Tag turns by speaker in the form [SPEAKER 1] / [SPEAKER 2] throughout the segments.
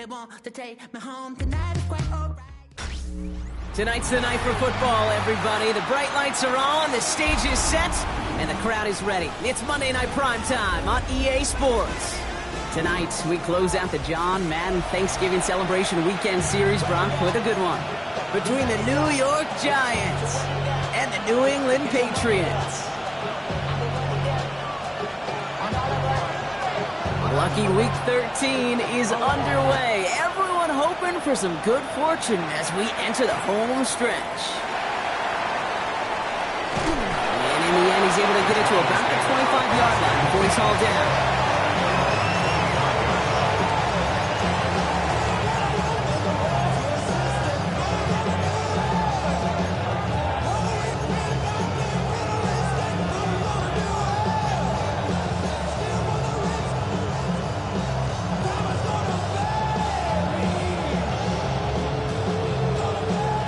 [SPEAKER 1] They want to take me home tonight. It's quite alright.
[SPEAKER 2] Tonight's the night for football, everybody. The bright lights are on, the stage is set, and the crowd is ready. It's Monday Night Primetime on EA Sports. Tonight, we close out the John Madden Thanksgiving Celebration Weekend Series, Brock, with a good one. Between the New York Giants and the New England Patriots. Lucky Week 13 is underway. Everyone hoping for some good fortune as we enter the home stretch. And in the end, he's able to get it to about the 25-yard line before he's hauled down.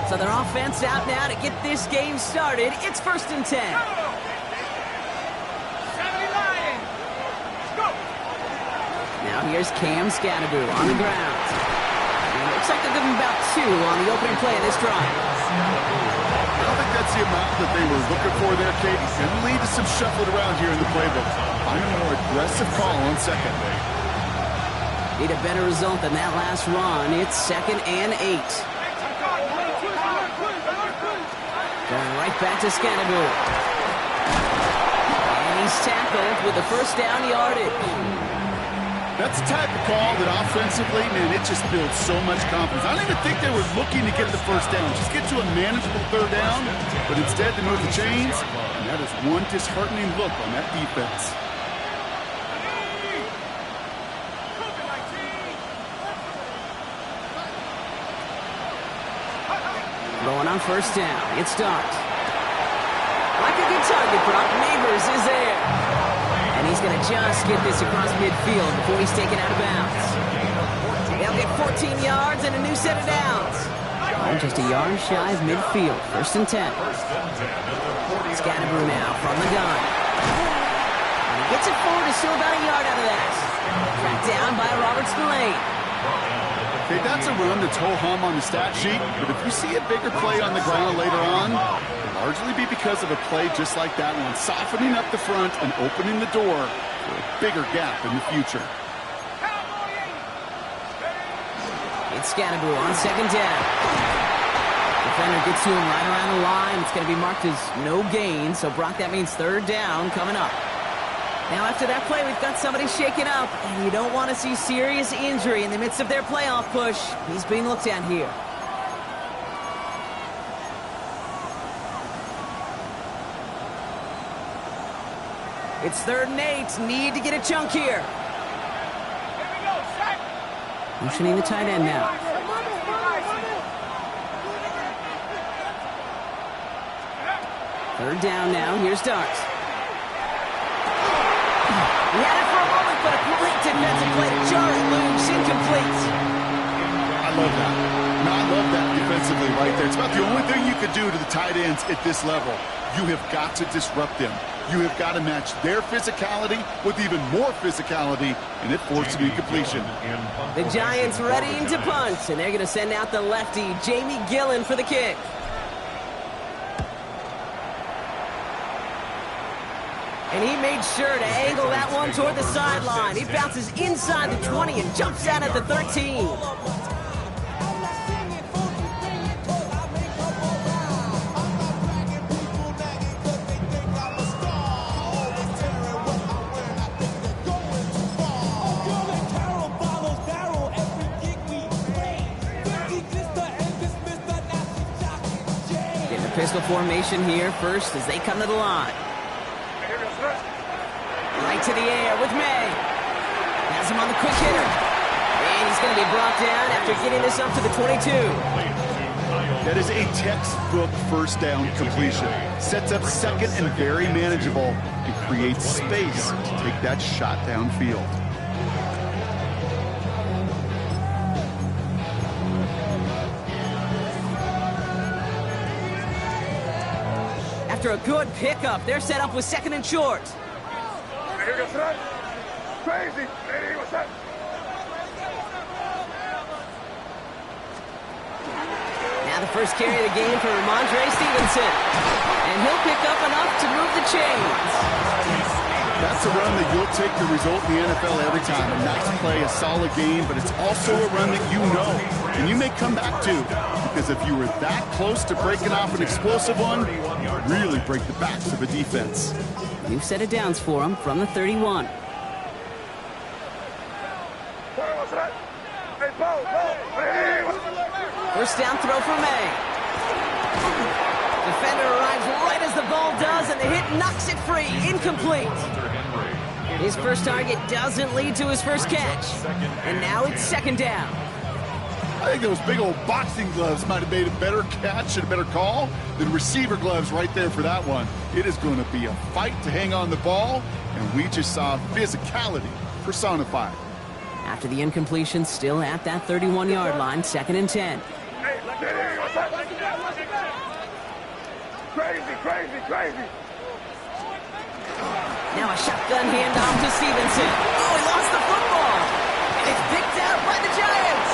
[SPEAKER 2] So their offense out now to get this game started. It's 1st and 10. Now here's Cam Scatteroo on the ground. And it looks like they'll give him about 2 on the opening play of this drive.
[SPEAKER 3] I don't think that's the amount that they were looking for there, Kate. It's going to lead to some shuffling around here in the playbook. I'm a more aggressive call on second.
[SPEAKER 2] Need a better result than that last run. It's 2nd and 8. Going right back to Scatteroo. And he's tackled with the first down yardage.
[SPEAKER 3] That's the type of call that offensively, man, it just builds so much confidence. I don't even think they were looking to get the first down. Just get to a manageable 3rd down. But instead, they move the chains. And that is one disheartening look on that defense.
[SPEAKER 2] Going on 1st down. It's Dart. Like a good target, Brock. Neighbors is there. And he's going to just get this across midfield before he's taken out of bounds. They'll get 14 yards and a new set of downs. Oh, just a yard shy of midfield. 1st and 10. Scatteroo now from the gun. And he gets it forward to still about a yard out of that. Tracked down by Robert Spillane.
[SPEAKER 3] Okay, that's a run that's ho-hum on the stat sheet, but if you see a bigger play on the ground later on, it'll largely be because of a play just like that one, softening up the front and opening the door for a bigger gap in the future.
[SPEAKER 2] It's Scatteroo on 2nd down. Defender gets to him right around the line. It's going to be marked as no gain, so Brock, that means 3rd down coming up. Now, after that play, we've got somebody shaken up, and you don't want to see serious injury in the midst of their playoff push. He's being looked at here. It's 3rd and 8. Need to get a chunk here. Motioning the tight end now. 3rd down now. Here's Dart. He had it for a moment, but a complete defensive play to Charlie Luke's incomplete.
[SPEAKER 3] I love that. No, I love that defensively right there. It's about the only thing you could do to the tight ends at this level. You have got to disrupt them. You have got to match their physicality with even more physicality, and it forced an incompletion.
[SPEAKER 2] The Giants readying to punt, and they're going to send out the lefty, Jamie Gillen, for the kick. And he made sure to angle that one toward the sideline. He bounces inside the 20 and jumps out at the 13. Get the pistol formation here first as they come to the line. Right to the air with May. Has him on the quick hitter. And he's going to be brought down after getting this up to the 22.
[SPEAKER 3] That is a textbook 1st down completion. Sets up 2nd and very manageable and creates space to take that shot downfield.
[SPEAKER 2] After a good pickup, they're set up with 2nd and short.
[SPEAKER 4] Crazy. What's that?
[SPEAKER 2] Now the first carry of the game for Ramondre Stevenson. And he'll pick up enough to move the chains.
[SPEAKER 3] That's a run that you'll take the result in the NFL every time. A nice play, a solid game, but it's also a run that you know and you may come back to, because if you were that close to breaking off an explosive one, you really break the backs of a defense.
[SPEAKER 2] New set of downs for him from the 31. First down throw for May. Defender arrives right as the ball does, and the hit knocks it free. Incomplete. His first target doesn't lead to his first catch. And now it's second down.
[SPEAKER 3] I think those big old boxing gloves might have made a better catch and a better call than receiver gloves right there for that one. It is going to be a fight to hang on the ball, and we just saw physicality personified.
[SPEAKER 2] After the incompletion, still at that 31-yard line, second and 10.
[SPEAKER 4] Crazy.
[SPEAKER 2] Now a shotgun handoff to Stevenson. Oh, he lost the football. And it's picked out by the Giants.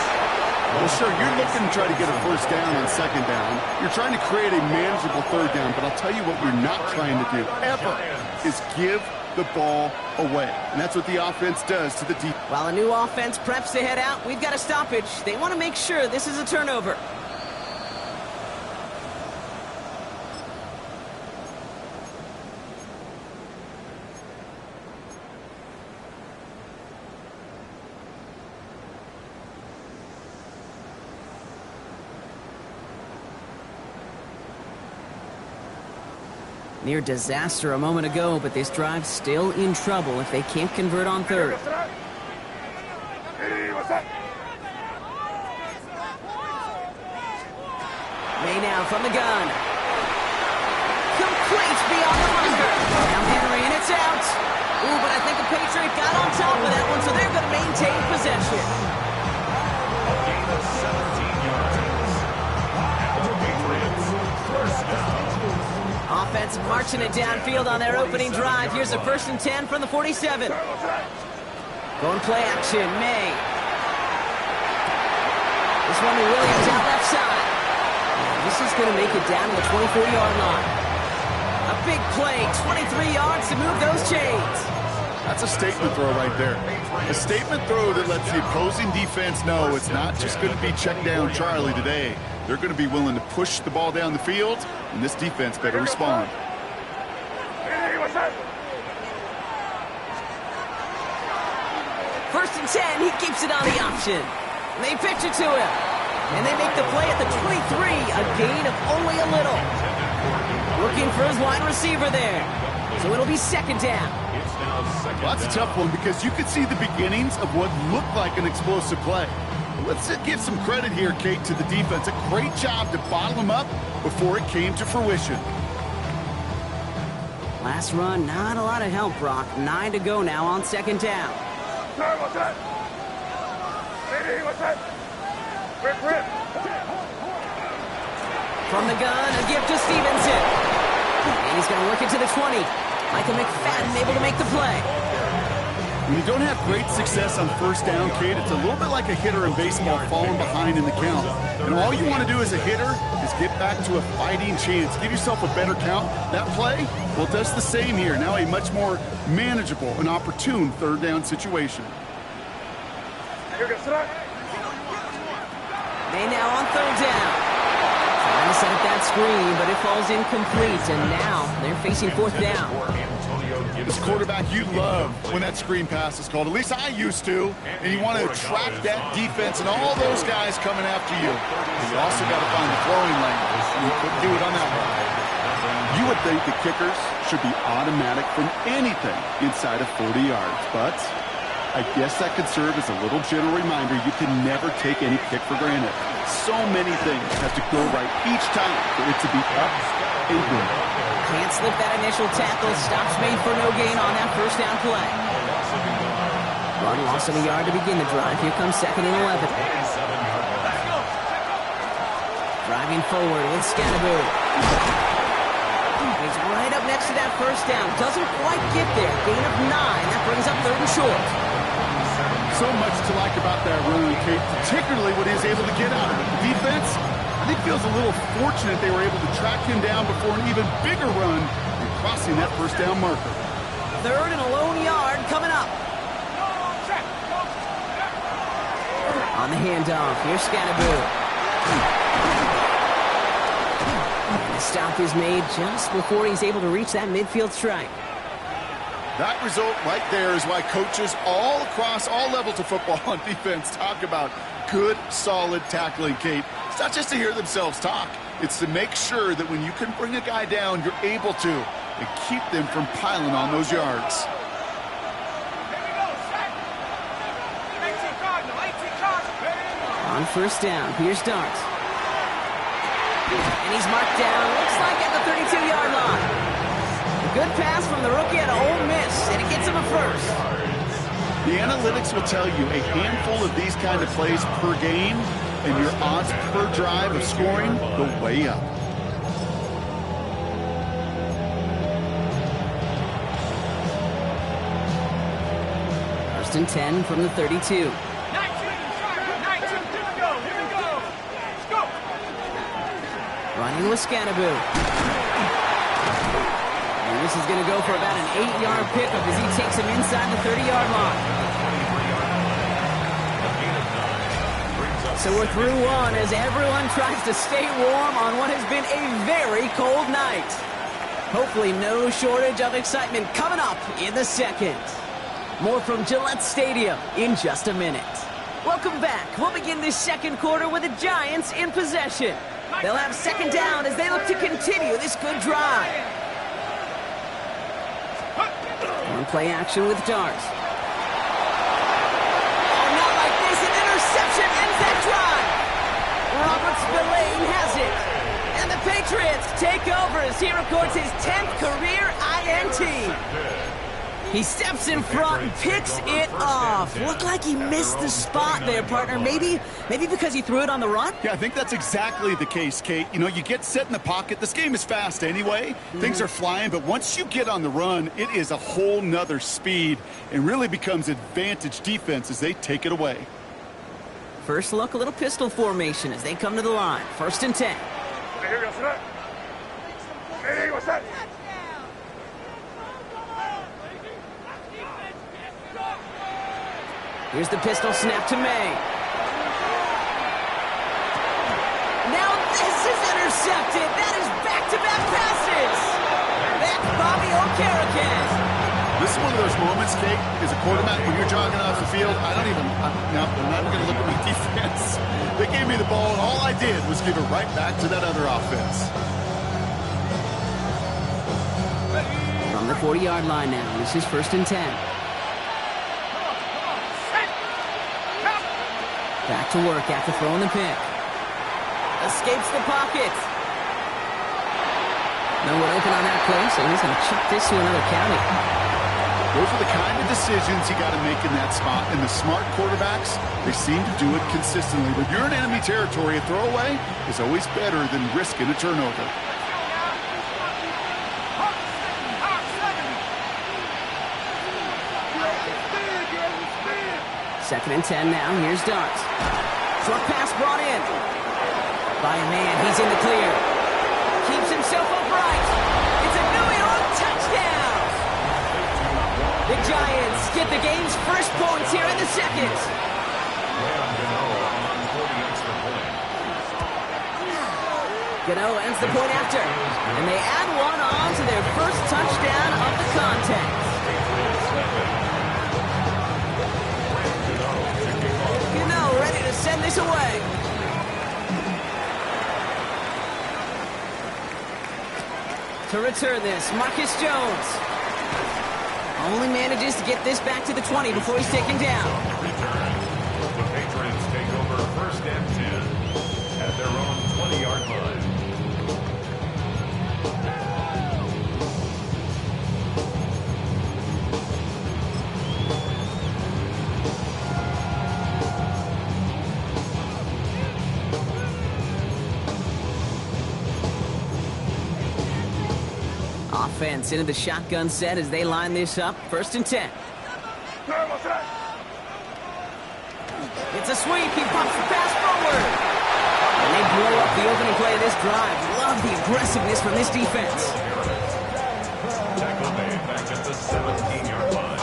[SPEAKER 3] Well, sure, you're looking to try to get a first down on second down. You're trying to create a manageable third down, but I'll tell you what you're not trying to do, ever, is give the ball away. And that's what the offense does to the defense.
[SPEAKER 2] While a new offense preps to head out, we've got a stoppage. They want to make sure this is a turnover. Near disaster a moment ago, but this drive's still in trouble if they can't convert on third. May now from the gun. Complete beyond the marker. Now Henry, and it's out. Ooh, but I think the Patriot got on top of that one, so they're going to maintain possession.
[SPEAKER 4] A gain of 17 yards. Now the Patriots, first down.
[SPEAKER 2] Offense marching it downfield on their opening drive. Here's a first and 10 from the 47. Going play action, May. This one to Williams out left side. This is going to make it down to the 24-yard line. A big play, 23 yards to move those chains.
[SPEAKER 3] That's a statement throw right there. A statement throw that lets the opposing defense know it's not just going to be check down Charlie today. They're going to be willing to push the ball down the field, and this defense better respond.
[SPEAKER 2] First and 10, he keeps it on the option. They pitch it to him, and they make the play at the 23, a gain of only a little. Looking for his wide receiver there, so it'll be second down.
[SPEAKER 3] Well, that's a tough one because you could see the beginnings of what looked like an explosive play. Let's give some credit here, Kate, to the defense. A great job to bottle them up before it came to fruition.
[SPEAKER 2] Last run, not a lot of help, Brock. 9 to go now on second down. From the gun, a gift to Stevenson. And he's going to work it to the 20. Michael McFadden able to make the play.
[SPEAKER 3] When you don't have great success on first down, Kate, it's a little bit like a hitter in baseball falling behind in the count. And all you want to do as a hitter is get back to a fighting chance. Give yourself a better count. That play, well, it does the same here. Now a much more manageable and opportune third down situation.
[SPEAKER 2] May now on third down. Trying to set up that screen, but it falls incomplete. And now they're facing fourth down.
[SPEAKER 3] This quarterback, you love when that screen pass is called. At least I used to. And you want to attract that defense and all those guys coming after you. And you also got to find the throwing lane. You couldn't do it on that one. You would think the kickers should be automatic from anything inside of 40 yards. But I guess that could serve as a little gentle reminder you can never take any kick for granted. So many things have to go right each time for it to be up and good.
[SPEAKER 2] Can't slip that initial tackle. Stops made for no gain on that first down play. Run loss of a yard to begin the drive. Here comes second and 11. Driving forward with Scannaboo. He's right up next to that first down. Doesn't quite get there. Gain of 9. That brings up third and short.
[SPEAKER 3] So much to like about that run, Kate, particularly what he was able to get out of it. The defense, I think feels a little fortunate they were able to track him down before an even bigger run and crossing that first down marker.
[SPEAKER 2] 3rd and a lone yard coming up. On the handoff, here's Scannaboo. The stop is made just before he's able to reach that midfield strike.
[SPEAKER 3] That result right there is why coaches all across all levels of football and defense talk about good, solid tackling, Kate. It's not just to hear themselves talk. It's to make sure that when you can bring a guy down, you're able to, and keep them from piling on those yards.
[SPEAKER 2] On first down, here's Dart. And he's marked down, looks like at the 32-yard line. A good pass from the rookie at Ole Miss, and it gets him a first.
[SPEAKER 3] The analytics will tell you a handful of these kind of plays per game, and your odds per drive of scoring go way up.
[SPEAKER 2] First and 10 from the 32. Running with Scannaboo. And this is going to go for about an 8-yard pickup as he takes him inside the 30-yard line. So we're through one as everyone tries to stay warm on what has been a very cold night. Hopefully no shortage of excitement coming up in the second. More from Gillette Stadium in just a minute. Welcome back. We'll begin this second quarter with the Giants in possession. They'll have second down as they look to continue this good drive. On play action with Dart. Oh, not like this. An interception ends that drive. Robert Spillane has it. And the Patriots take over as he records his 10th career INT. He steps in front and picks it off. Looked like he missed the spot there, partner. Maybe because he threw it on the run?
[SPEAKER 3] Yeah, I think that's exactly the case, Kate. You know, you get set in the pocket. This game is fast anyway. Things are flying, but once you get on the run, it is a whole nother speed and really becomes advantage defense as they take it away.
[SPEAKER 2] First look, a little pistol formation as they come to the line. First and 10. Here's the pistol snap to May. Now this is intercepted. That is back-to-back passes. That's Bobby Okereke.
[SPEAKER 3] This is one of those moments, Kate, as a quarterback, when you're jogging off the field, I'm not even going to look at my defense. They gave me the ball, and all I did was give it right back to that other offense.
[SPEAKER 2] From the 40-yard line now, this is first and 10. Back to work after throwing the pick. Escapes the pocket. No one open on that play, so he's going to chuck this to another county.
[SPEAKER 3] Those are the kind of decisions you got to make in that spot. And the smart quarterbacks, they seem to do it consistently. When you're in enemy territory, a throwaway is always better than risking a turnover.
[SPEAKER 2] Second and 10 now. Here's Dart. Short pass brought in by a man. He's in the clear. Keeps himself upright. It's a New York touchdown. The Giants get the game's first points here in the second. Gano ends the point after. And they add one on to their first touchdown of the contest. Ready to send this away. To return this, Marcus Jones only manages to get this back to the 20 before he's taken down.
[SPEAKER 4] The Patriots take over first and 10 at their own 20-yard line.
[SPEAKER 2] Offense into the shotgun set as they line this up. First and 10. It's a sweep. He pops the pass forward. And they blow up the opening play of this drive. Love the aggressiveness from this defense.
[SPEAKER 4] Tackle made back at the 17-yard line.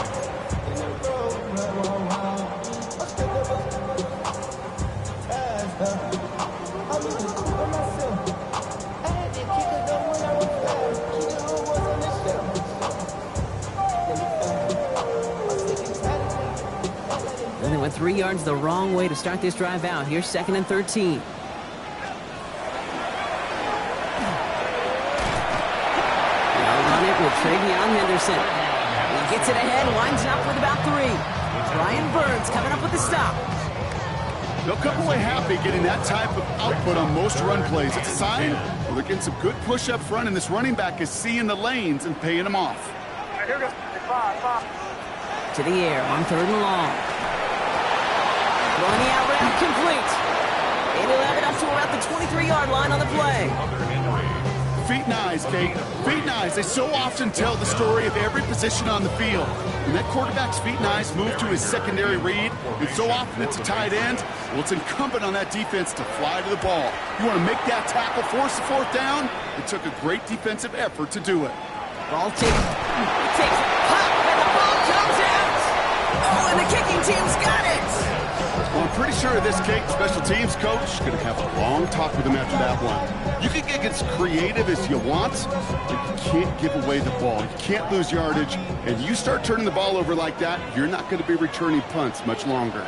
[SPEAKER 2] And they went 3 yards the wrong way to start this drive out. Here's 2nd and 13. With Travion Henderson. He gets it ahead, winds up with about 3. Brian Burns coming up with the stop.
[SPEAKER 3] They'll come away happy getting that type of output on most run plays. It's a sign well, they're getting some good push up front, and this running back is seeing the lanes and paying them off.
[SPEAKER 2] To the air on 3rd and long. Throwing the out route complete. And he'll have it up to about the 23-yard line on the play.
[SPEAKER 3] Feet and eyes, Kate. Feet and eyes. They so often tell the story of every position on the field. When that quarterback's feet and eyes move to his secondary read, and so often it's a tight end, well, it's incumbent on that defense to fly to the ball. You want to make that tackle, force the 4th down? It took a great defensive effort to do it.
[SPEAKER 2] Ball takes a pop, and the ball comes out. Oh, and the kicking team's got it.
[SPEAKER 3] Well, I'm pretty sure this Kate special teams coach is going to have a long talk with him after that one. You can get as creative as you want, but you can't give away the ball. You can't lose yardage, and you start turning the ball over like that, you're not going to be returning punts much longer.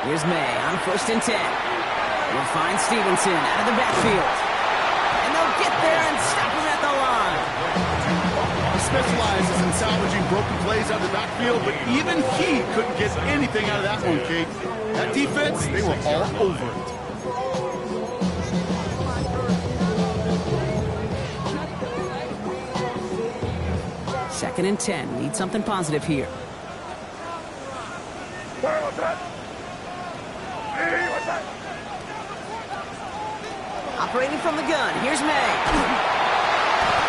[SPEAKER 2] Here's May on 1st and 10. We'll find Stevenson out of the backfield. And they'll get there and stop him at the line.
[SPEAKER 3] He specializes in salvaging broken plays out of the backfield, but even he couldn't get anything out of that one, Kate. That defense, they were all over it.
[SPEAKER 2] Second and 10. Need something positive here. Operating from the gun. Here's May.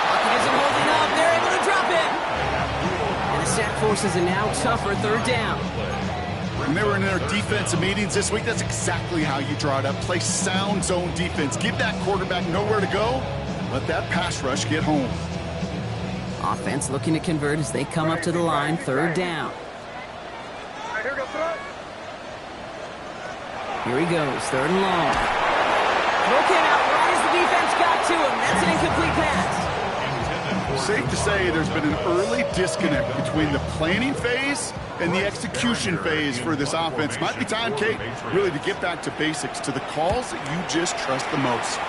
[SPEAKER 2] Lockett isn't holding up. They're able to drop it. And the sack forces a now tougher 3rd down.
[SPEAKER 3] When they were in their defensive meetings this week, that's exactly how you draw it up. Play sound zone defense. Give that quarterback nowhere to go. Let that pass rush get home.
[SPEAKER 2] Offense looking to convert as they come up to the line. 3rd down. Here he goes. 3rd and long. Throw came out right as the defense got to him. That's an incomplete pass.
[SPEAKER 3] Safe to say there's been an early disconnect between the planning phase and the execution phase for this offense. Might be time, Kate, really to get back to basics, to the calls that you just trust the most.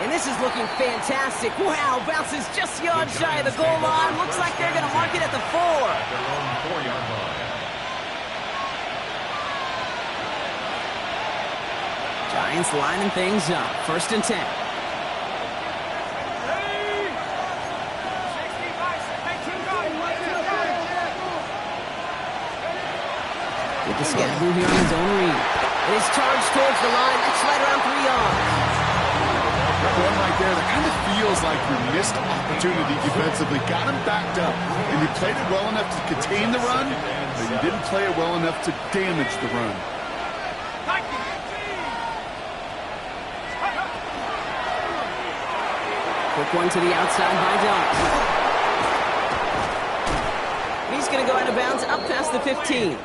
[SPEAKER 2] And this is looking fantastic. Wow, bounces just yards shy of the goal line. Looks like they're going to mark it at the 4.
[SPEAKER 4] Their own 4-yard line.
[SPEAKER 2] Giants lining things up. 1st and 10. With the Scaboo here on his own read. It is charged towards the line. That's right around 3 yards.
[SPEAKER 3] That one right there, that kind of feels like your missed opportunity defensively. Got him backed up, and you played it well enough to contain the run, but you didn't play it well enough to damage the run.
[SPEAKER 2] Quick one to the outside by Dobbs. He's going to go out of bounds up past the 15.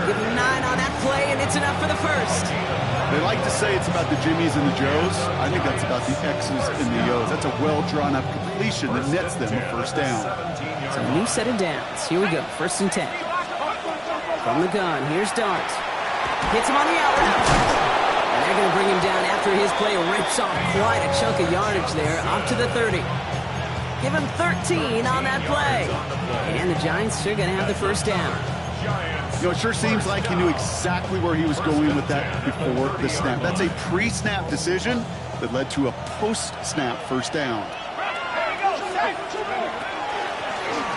[SPEAKER 2] Give him 9 on that play, and it's enough for the 1st.
[SPEAKER 3] They like to say it's about the Jimmies and the Joes. I think that's about the X's and the O's. That's a well-drawn-up completion that nets them a 1st down.
[SPEAKER 2] So a new set of downs. Here we go. 1st and 10. From the gun, here's Dart. Hits him on the out route. And they're going to bring him down after his play rips off quite a chunk of yardage there, up to the 30. Give him 13 on that play. And the Giants are going to have the 1st down.
[SPEAKER 3] You know, it sure seems like he knew exactly where he was going with that before the snap. That's a pre-snap decision that led to a post-snap 1st down.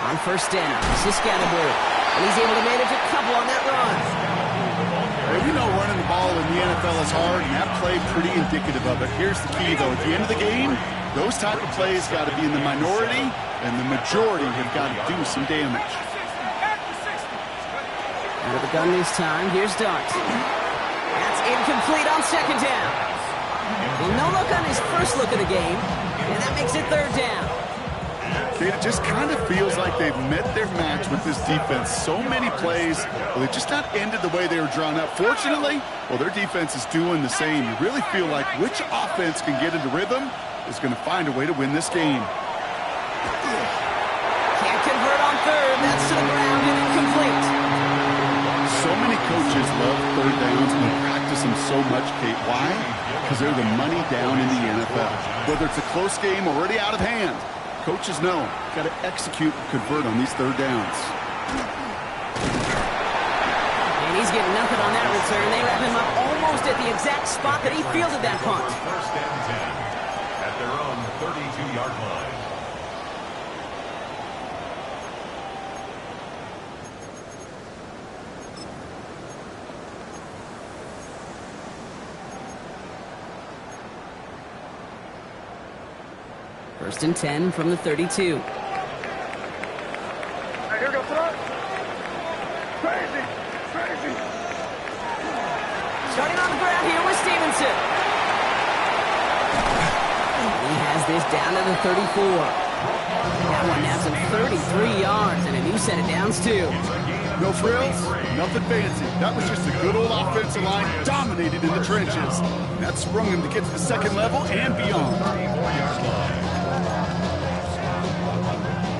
[SPEAKER 2] On 1st down, this is Scatterberg. And he's able to manage a couple on that run.
[SPEAKER 3] Hey, we know running the ball in the NFL is hard, and that play pretty indicative of it. Here's the key, though. At the end of the game, those type of plays got to be in the minority, and the majority have got to do some damage.
[SPEAKER 2] Out of the gun this time, here's Dart. That's incomplete on second down. Well, no look on his first look of the game, and that makes it third down.
[SPEAKER 3] It just kind of feels like they've met their match with this defense. So many plays, well, they just not ended the way they were drawn up. Fortunately, well, their defense is doing the same. You really feel like which offense can get into rhythm is going to find a way to win this game.
[SPEAKER 2] Can't convert on third. That's to the ground and incomplete.
[SPEAKER 3] So many coaches love third downs and they practice them so much, Kate. Why? Because they're the money down in the NFL. Whether it's a close game already out of hand, coaches know got to execute and convert on these third downs.
[SPEAKER 2] And he's getting nothing on that return. They wrap him up almost at the exact spot that he fielded that punt.
[SPEAKER 4] First and 10 at their own 32-yard line.
[SPEAKER 2] First and 10 from the 32.
[SPEAKER 5] Here goes throw. Crazy.
[SPEAKER 2] Starting on the ground here with Stevenson. He has this down to the 34. That one nabs him 33 yards and a new set of downs, too.
[SPEAKER 3] No frills, nothing fancy. That was just a good old offensive line dominated in the trenches. That sprung him to get to the second level and beyond.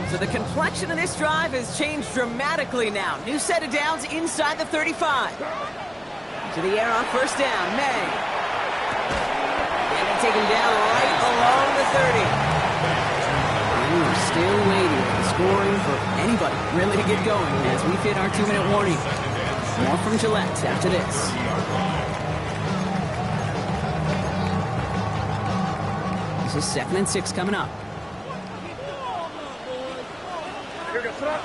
[SPEAKER 2] So the complexion of this drive has changed dramatically now. New set of downs inside the 35. To the air on first down, May. And they take him down right along the 30. We're still waiting for scoring for anybody really to get going as we hit our 2-minute warning. More from Gillette after this. This is 2nd and 6 coming up.
[SPEAKER 5] Here goes throw.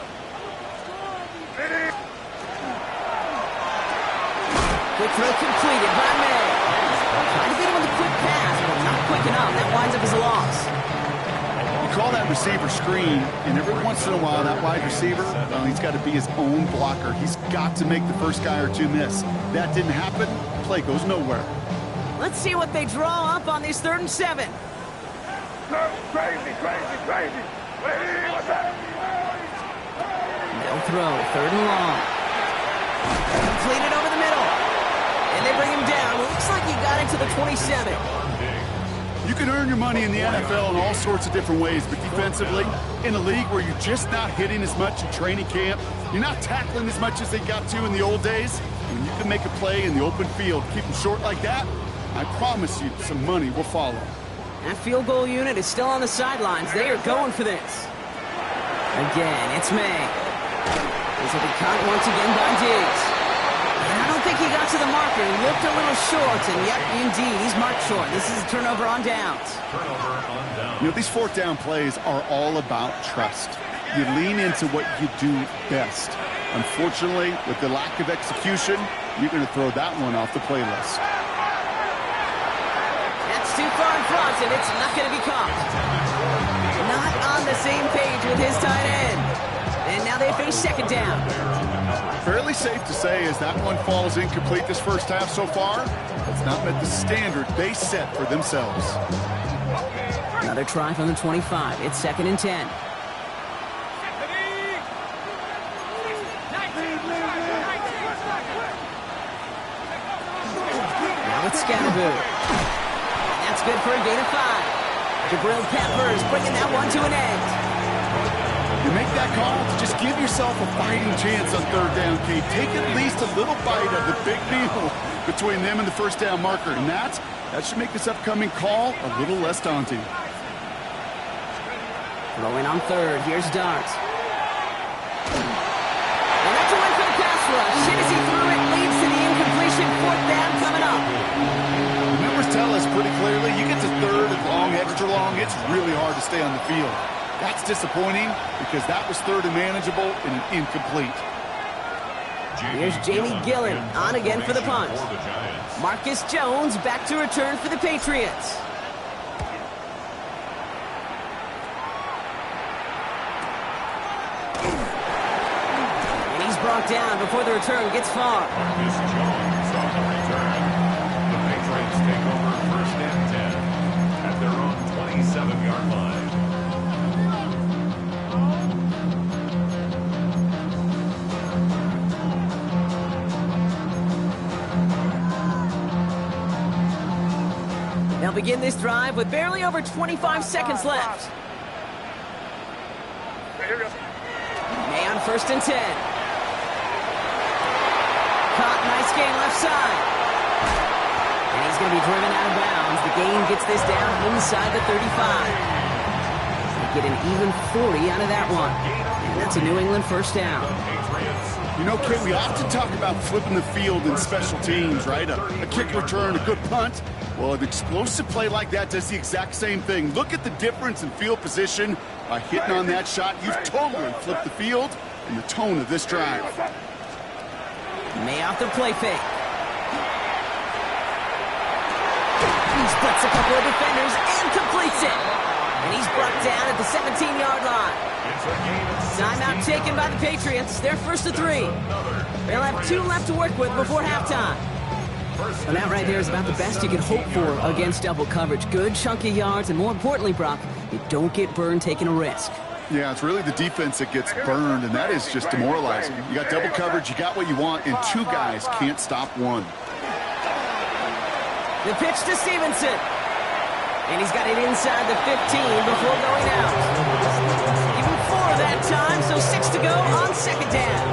[SPEAKER 2] Quick throw completed by May. Trying to get him with a quick pass, but not quick enough. That winds up as a loss.
[SPEAKER 3] You call that receiver screen, and every once in a while, that wide receiver, well, he's got to be his own blocker. He's got to make the first guy or two miss. That didn't happen. Play goes nowhere.
[SPEAKER 2] Let's see what they draw up on this 3rd and 7.
[SPEAKER 5] Crazy. Hey, what's that?
[SPEAKER 2] They'll throw 3rd and long. Completed over the middle. And they bring him down. Looks like he got into the 27.
[SPEAKER 3] You can earn your money in the NFL in all sorts of different ways, but defensively, in a league where you're just not hitting as much in training camp, you're not tackling as much as they got to in the old days, when you can make a play in the open field, keep them short like that, I promise you some money will follow.
[SPEAKER 2] That field goal unit is still on the sidelines. They are going for this. Again, it's May. This will be caught once again by Diggs. And I don't think he got to the marker. He looked a little short, and yet, indeed, he's marked short. This is a turnover on downs.
[SPEAKER 3] You know, these 4th down plays are all about trust. You lean into what you do best. Unfortunately, with the lack of execution, you're going to throw that one off the playlist.
[SPEAKER 2] That's too far in front, and it's not going to be caught. Not on the same page with his tight end. And now they face 2nd down.
[SPEAKER 3] Fairly safe to say as that one falls incomplete this first half so far, it's not met the standard they set for themselves.
[SPEAKER 2] Another try from the 25. It's 2nd and 10. Now it's Scatterboo. That's good for a gain of 5. Jabril Peppers bringing that one to an end.
[SPEAKER 3] You make that call to just give yourself a fighting chance on 3rd down, Kate. Take at least a little bite of the big meal between them and the first down marker. And that should make this upcoming call a little less daunting.
[SPEAKER 2] Throwing on 3rd. Here's Dart. And that's away for the pass rush. As he threw it, leads to the incompletion. 4th down coming up.
[SPEAKER 3] The numbers tell us pretty clearly, you get to 3rd and long, extra long, it's really hard to stay on the field. That's disappointing because that was 3rd and manageable and an incomplete.
[SPEAKER 2] Here's Jamie Gillen on again for the punt. Marcus Jones back to return for the Patriots. And he's brought down before the return gets far.
[SPEAKER 4] Marcus Jones on the return. The Patriots take over first and 10 at their own 27-yard line.
[SPEAKER 2] They'll begin this drive with barely over 25 seconds left. May on first and 10. Caught, nice gain left side. And he's going to be driven out of bounds. The gain gets this down inside the 35. They get an even 40 out of that one. And that's a New England first down.
[SPEAKER 3] You know, Kate, we often talk about flipping the field in special teams, right? A kick return, a good punt. Well, an explosive play like that does the exact same thing. Look at the difference in field position. By hitting on that shot, you've totally flipped the field and the tone of this drive.
[SPEAKER 2] May off the play fake. He splits a couple of defenders and completes it. And he's brought down at the 17-yard line. Timeout taken by the Patriots. They're first to 3. They'll have 2 left to work with before halftime. Well, that right there is about the best you can hope for against double coverage. Good chunky yards, and more importantly, Brock, you don't get burned taking a risk.
[SPEAKER 3] Yeah, it's really the defense that gets burned, and that is just demoralizing. You got double coverage, you got what you want, and 2 guys can't stop one.
[SPEAKER 2] The pitch to Stevenson. And he's got it inside the 15 before going out. Even 4 that time, so 6 to go on second down.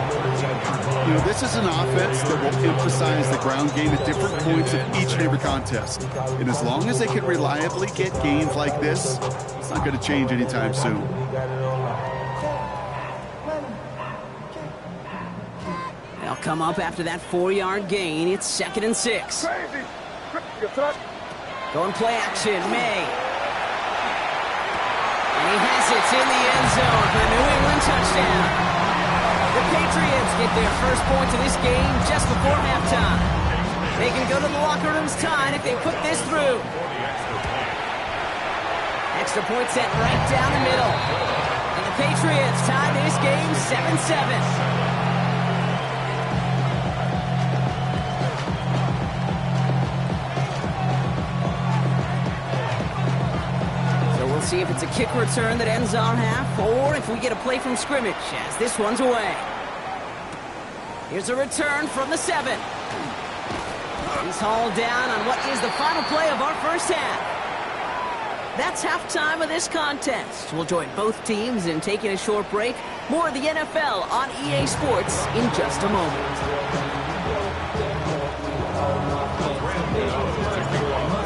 [SPEAKER 3] You know, this is an offense that will emphasize the ground game at different points of each and every contest. And as long as they can reliably get gains like this, it's not going to change anytime soon.
[SPEAKER 2] They'll come up after that 4-yard gain. It's second and 6. Going play action, May. And he has it in the end zone for the New England touchdown. The Patriots get their first points of this game just before halftime. They can go to the locker rooms tied if they put this through. Extra point set right down the middle. And the Patriots tie this game 7-7. See if it's a kick return that ends our half, or if we get a play from scrimmage, as this one's away. Here's a return from the 7. He's hauled down on what is the final play of our first half. That's halftime of this contest. We'll join both teams in taking a short break. More of the NFL on EA Sports in just a moment.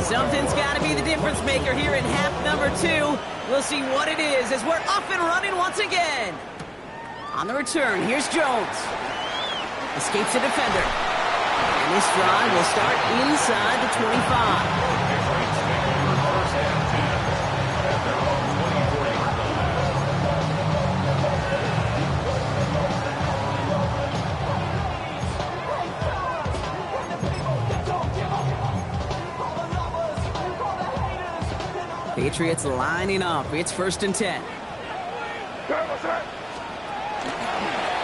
[SPEAKER 2] Something's got to be the difference maker here in half number 2. We'll see what it is as we're up and running once again. On the return, here's Jones. Escapes a defender. And this drive will start inside the 25. Patriots lining up. It's first and 10.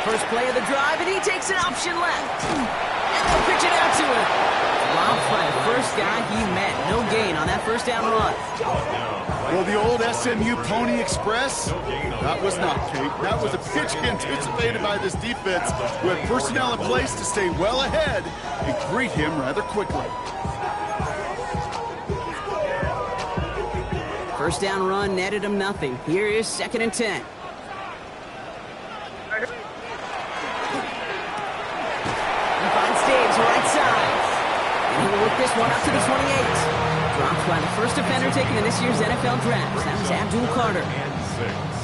[SPEAKER 2] First play of the drive, and he takes an option left. And they'll pitch it out to him. Blocked by the first guy he met. No gain on that first down run.
[SPEAKER 3] Well, the old SMU Pony Express, that was not, Kate. That was a pitch anticipated by this defense who had personnel in place to stay well ahead and greet him rather quickly.
[SPEAKER 2] First down run netted him nothing. Here is second and 10. He finds Dave's right side. And he will whip this one up to the 28. Dropped by the first defender taken in this year's NFL draft. That was Abdul Carter.
[SPEAKER 4] And 6.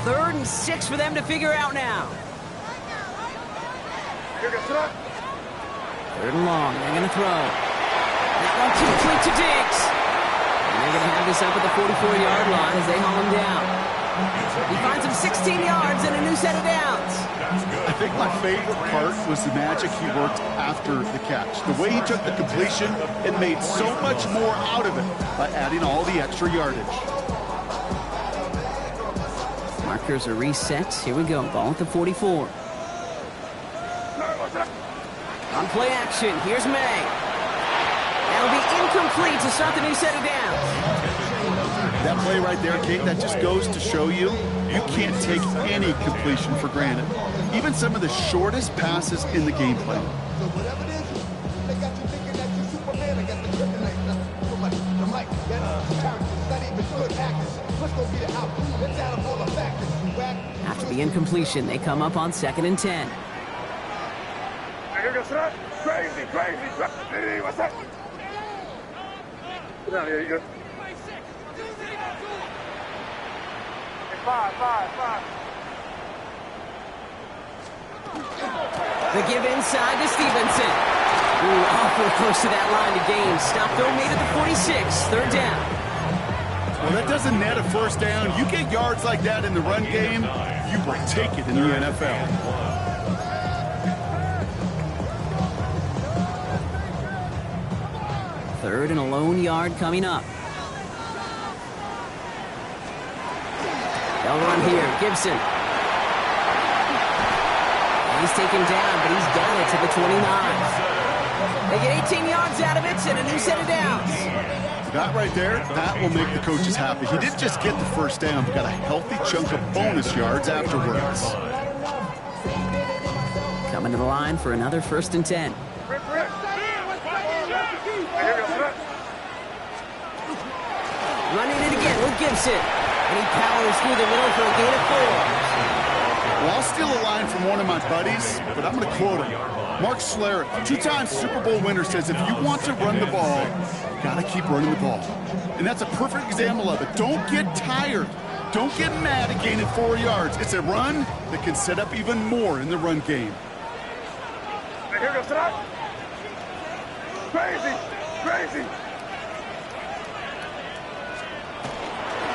[SPEAKER 2] Third and 6 for them to figure out now. Third and long. They're going to throw. That one complete to Diggs. And they're going to have this up at the 44-yard line as they haul him down. He finds him 16 yards and a new set of downs.
[SPEAKER 3] I think my favorite part was the magic he worked after the catch. The way he took the completion and made so much more out of it by adding all the extra yardage.
[SPEAKER 2] Markers are reset. Here we go. Ball at the 44. On play action, here's May. That'll be incomplete to start the new set of downs.
[SPEAKER 3] That play right there, Kate, that just goes to show you, you can't take any completion for granted. Even some of the shortest passes in the game plan.
[SPEAKER 6] So whatever it is, they got you thinking that you're Superman. I got the kryptonite. So much, the mic, that's characters, not even good actors. Let's go get it out. Let's add up all the factors.
[SPEAKER 2] After the incompletion, they come up on 2nd and 10.
[SPEAKER 5] Crazy, crazy. Hey, what's up? Sit down here, you good? Five.
[SPEAKER 2] The give inside to Stevenson. Ooh, awful close to that line to gain. Stop though, made it the 46. 3rd down.
[SPEAKER 3] Well, that doesn't net a first down. You get yards like that in the run game, you will take it in the NFL.
[SPEAKER 2] Third and a lone yard coming up. They'll run here. Gibson. He's taken down, but he's got it to the 29. They get 18 yards out of it and a new set of downs.
[SPEAKER 3] That right there, that will make the coaches happy. He didn't just get the first down, but got a healthy chunk of bonus yards afterwards.
[SPEAKER 2] Coming to the line for another 1st and 10. Running it again with Gibson. And he powers through the middle for a gain of 4.
[SPEAKER 3] Well, I'll steal a line from one of my buddies, but I'm going to quote him. Mark Schlereth, 2-time Super Bowl winner, says if you want to run the ball, you got to keep running the ball. And that's a perfect example of it. Don't get tired. Don't get mad at gaining 4 yards. It's a run that can set up even more in the run game.
[SPEAKER 5] Here goes tonight. Crazy.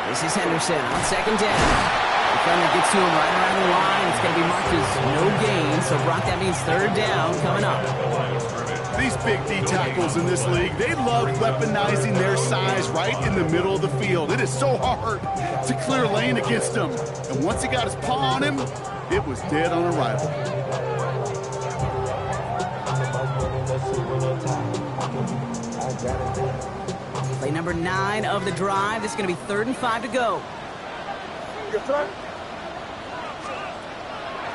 [SPEAKER 2] This is Henderson on 2nd down. The runner gets to him right around the line. It's going to be marked as no gain. So, Brock, that means 3rd down coming up.
[SPEAKER 3] These big D tackles in this league, they love weaponizing their size right in the middle of the field. It is so hard to clear lane against them. And once he got his paw on him, it was dead on arrival.
[SPEAKER 2] Play number 9 of the drive. This is going to be 3rd and 5 to go.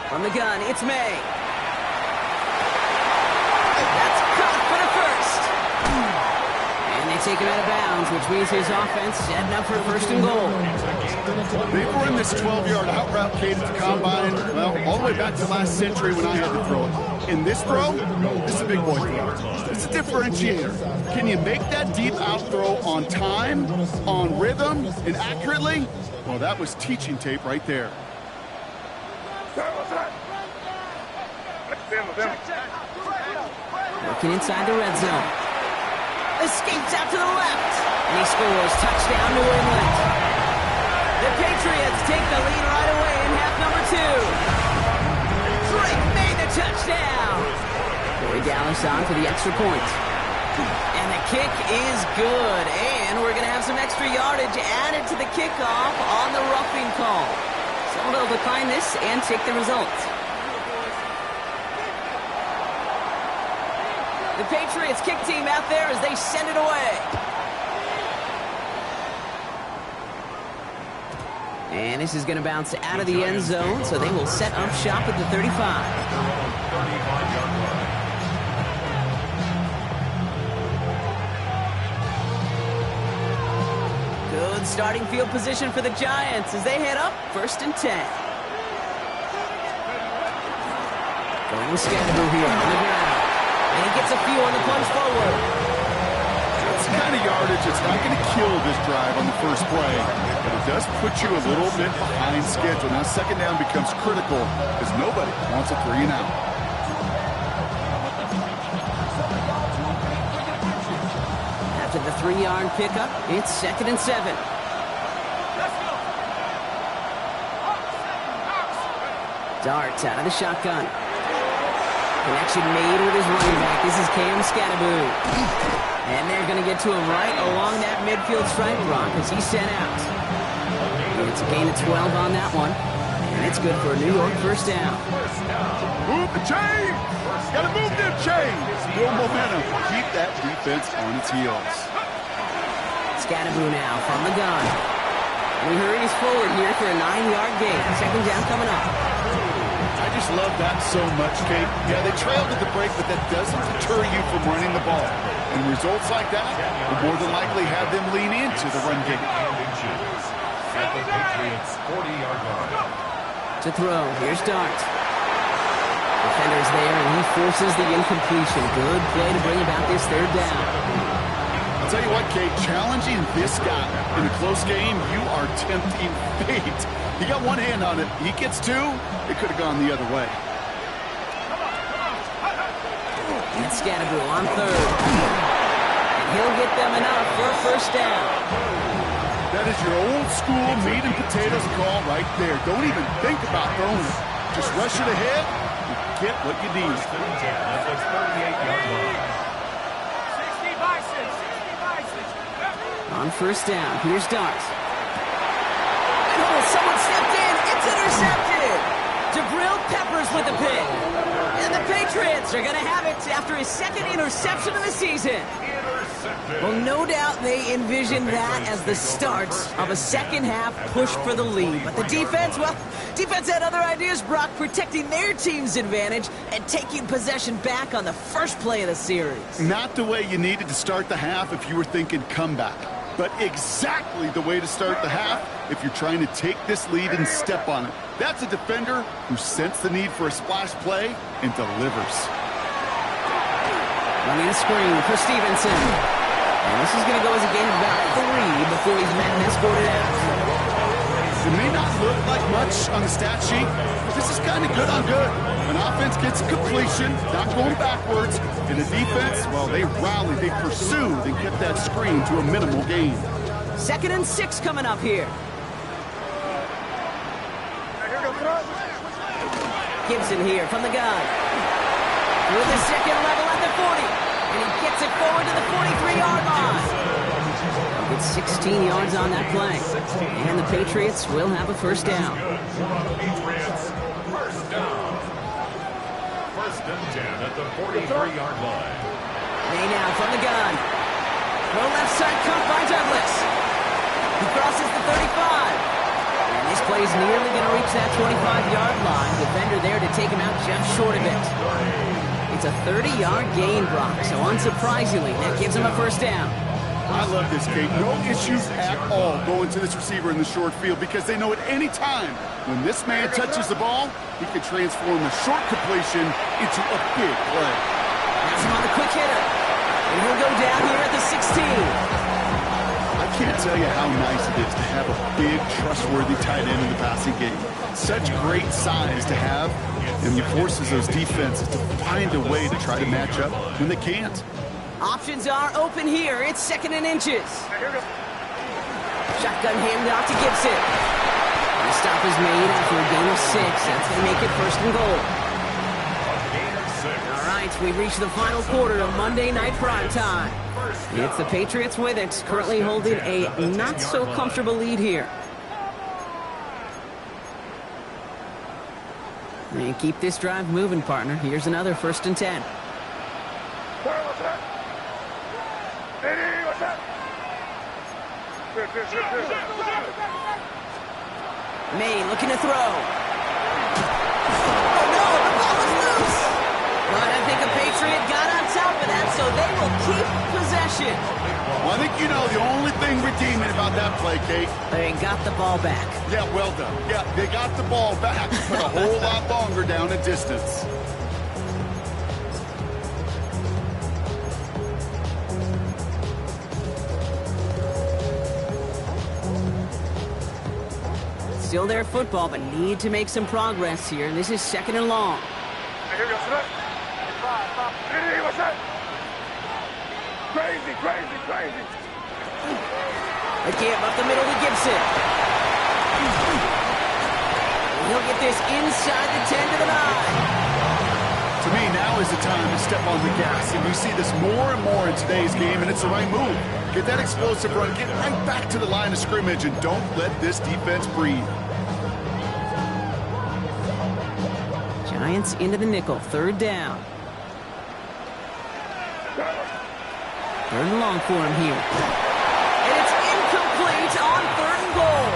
[SPEAKER 2] From the gun, it's May. That's caught for the 1st. And they take him out of bounds, which means his offense setting up for 1st and goal.
[SPEAKER 3] They've run this 12-yard out route, Kate, at the combine, well, all the way back to last century when I had to throw it. In this throw, this is a big boy throw. It's a differentiator. Can you make that deep out throw on time, on rhythm, and accurately? Well, that was teaching tape right there.
[SPEAKER 2] Working inside the red zone. Escapes out to the left. And he scores. Touchdown, New England. The Patriots take the lead right away in half number 2. Drake made the touchdown. Corey Dallas on for the extra point. And the kick is good. And we're going to have some extra yardage added to the kickoff on the roughing call. So they'll decline this and take the result. The Patriots kick team out there as they send it away. And this is going to bounce out of the end zone, so they will set up shop at the 35. Good starting field position for the Giants as they head up 1st and 10. Going with Scandaboo here on the ground. And he gets a few on the plunge forward.
[SPEAKER 3] That's the kind of yardage that's not going to kill this drive on the first play, but it does put you a little bit behind schedule. Now, 2nd down becomes critical because nobody wants a 3 and out.
[SPEAKER 2] After the 3-yard pickup, it's 2nd and 7. Darts out of the shotgun. Connection made with his running back. This is Cam Scattaboo. And they're going to get to him right along that midfield stripe, Brock, as he's sent out. It's a gain of 12 on that one. And it's good for a New York first down.
[SPEAKER 3] Move the chain! Gotta move them chains! Build momentum. Keep that defense on its heels.
[SPEAKER 2] Scattaboo now from the gun. We hurries forward here for a 9-yard gain. Second down coming up.
[SPEAKER 3] I just love that so much, Kate. Yeah, they trailed at the break, but that doesn't deter you from running the ball. And results like that will more than likely have them lean into the run game.
[SPEAKER 4] At the Patriots' 40-yard line.
[SPEAKER 2] To throw, here's Dart. Defender's there, and he forces the incompletion. Good play to bring about this third down.
[SPEAKER 3] I'll tell you what, Kate, challenging this guy in a close game, you are tempting fate. He got one hand on it. He gets two, it could have gone the other way.
[SPEAKER 2] And Scattaboo on third. And he'll get them enough for a first down.
[SPEAKER 3] That is your old school meat and potatoes call right there. Don't even think about throwing it. Just rush it ahead and get what you need.
[SPEAKER 4] At the 38-yard line.
[SPEAKER 2] On first down, here's Dart. Oh, someone stepped in. It's intercepted. Jabril Peppers with the pick. And the Patriots are going to have it after his second interception of the season. Well, no doubt they envisioned that as the start of a second-half push for the lead. But the defense, well, defense had other ideas, Brock, protecting their team's advantage and taking possession back on the first play of the series.
[SPEAKER 3] Not the way you needed to start the half if you were thinking comeback, but exactly the way to start the half if you're trying to take this lead and step on it. That's a defender who sensed the need for a splash play and delivers.
[SPEAKER 2] Running a screen for Stevenson. And this is going to go as a gain of about 3 before he's met and escorted out.
[SPEAKER 3] It may not look like much on the stat sheet, but this is kind of good on good. An offense gets completion, not going backwards, and the defense, well, they rallied, they pursued, and kept that screen to a minimal gain.
[SPEAKER 2] 2nd and 6 coming up here. Gibson here from the gun. With the second level at the 40. And he gets it forward to the 43-yard line. It's 16 yards on that play. And the Patriots will have a first down.
[SPEAKER 4] Patriots, first down. 1st and 10 at the 43-yard line.
[SPEAKER 2] May now from the gun. Throw left side cut by Douglas. He crosses the 35. And this play is nearly going to reach that 25-yard line. Defender there to take him out just short of it. It's a 30-yard gain, Brock, so unsurprisingly, that gives him a first down.
[SPEAKER 3] I love this, Kate. No issues at all going to this receiver in the short field because they know at any time when this man touches the ball, he can transform a short completion into a big play.
[SPEAKER 2] That's him on the quick hitter. And he'll go down here at the 16.
[SPEAKER 3] I can't tell you how nice it is to have a big, trustworthy tight end in the passing game. Such great size to have, and it forces those defenses to find a way to try to match up when they can't.
[SPEAKER 2] Options are open here. It's 2nd and inches. Shotgun handoff to Gibson. The stop is made after a gain of 6. That's going to make it 1st and goal. All right, we've reached the final quarter of Monday Night Primetime. It's the Patriots with it, currently holding a not-so-comfortable lead here. And keep this drive moving, partner. Here's another 1st and 10. May looking to throw. Oh no, the ball is loose. But I think a Patriot got on top of that, so they will keep possession.
[SPEAKER 3] Well, I think you know the only thing redeeming about that play, Kate.
[SPEAKER 2] They got the ball back.
[SPEAKER 3] Yeah, well done. Yeah, they got the ball back, but a whole lot longer down a distance.
[SPEAKER 2] Still their football, but need to make some progress here. This is 2nd and long.
[SPEAKER 5] Here we go, select. What's that? Crazy, crazy, crazy.
[SPEAKER 2] Again, up the middle to Gibson. He'll get this inside the 10.
[SPEAKER 3] the time to step on the gas, and you see this more and more in today's game, and it's the right move. Get that explosive run, get right back to the line of scrimmage, and don't let this defense breathe.
[SPEAKER 2] Giants into the nickel, third down. Third and long for him here. And it's incomplete on third and goal.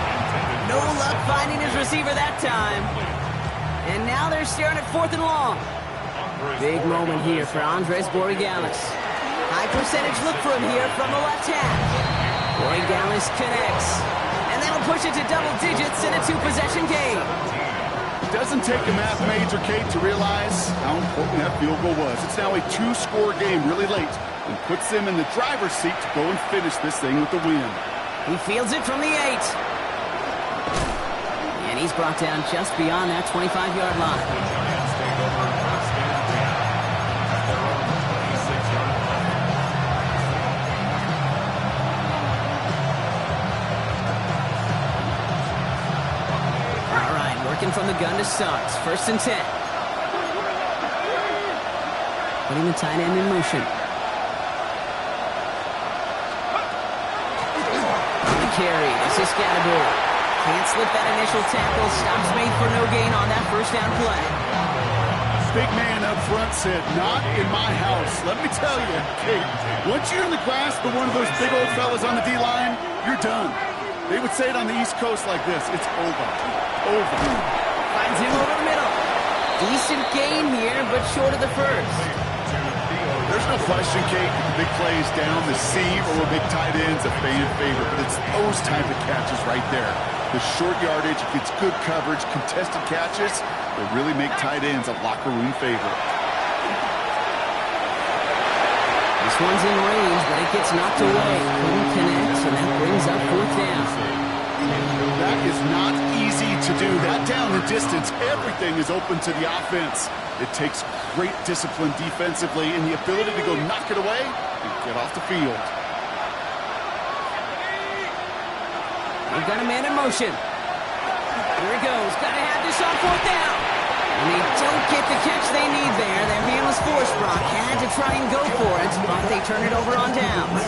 [SPEAKER 2] No luck finding his receiver that time. And now they're staring at fourth and long. Big moment here for Andres Borregales. High percentage look for him here from the left half. Borregales connects. And that'll push it to double digits in a two-possession game.
[SPEAKER 3] It doesn't take a math major, Kate, to realize how important that field goal was. It's now a two-score game really late and puts them in the driver's seat to go and finish this thing with the win.
[SPEAKER 2] He fields it from the 8. And he's brought down just beyond that 25-yard line.
[SPEAKER 4] The Giants take over first and 10 at their own 26-yard line.
[SPEAKER 2] All right, working from the gun to start. First and 10. Putting the tight end in motion. Carry. This is Scatterboard. Can't slip that initial tackle. Stops made for no gain on that first down play.
[SPEAKER 3] Big man up front said, not in my house. Let me tell you, Kate, once you're in the grasp of one of those big old fellas on the D-line, you're done. They would say it on the East Coast like this. It's over. Over.
[SPEAKER 2] Finds him over the middle. Decent gain here, but short of the first.
[SPEAKER 3] There's no question, Kate, the big plays down the seam or big tight ends a fan favorite, but it's those type of catches right there. The short yardage, gets good coverage, contested catches that really make tight ends a locker room favorite.
[SPEAKER 2] This one's in range, but it gets knocked away. Couldn't connect, and that brings up fourth down.
[SPEAKER 3] That is not easy to do. That down the distance, everything is open to the offense. It takes great discipline defensively and the ability to go knock it away and get off the field.
[SPEAKER 2] They've got a man in motion. Here he goes. Got to have this on fourth down. And they don't get the catch they need there. Their hand was forced, Brock. Had to try and go for it, but they turn it over on downs.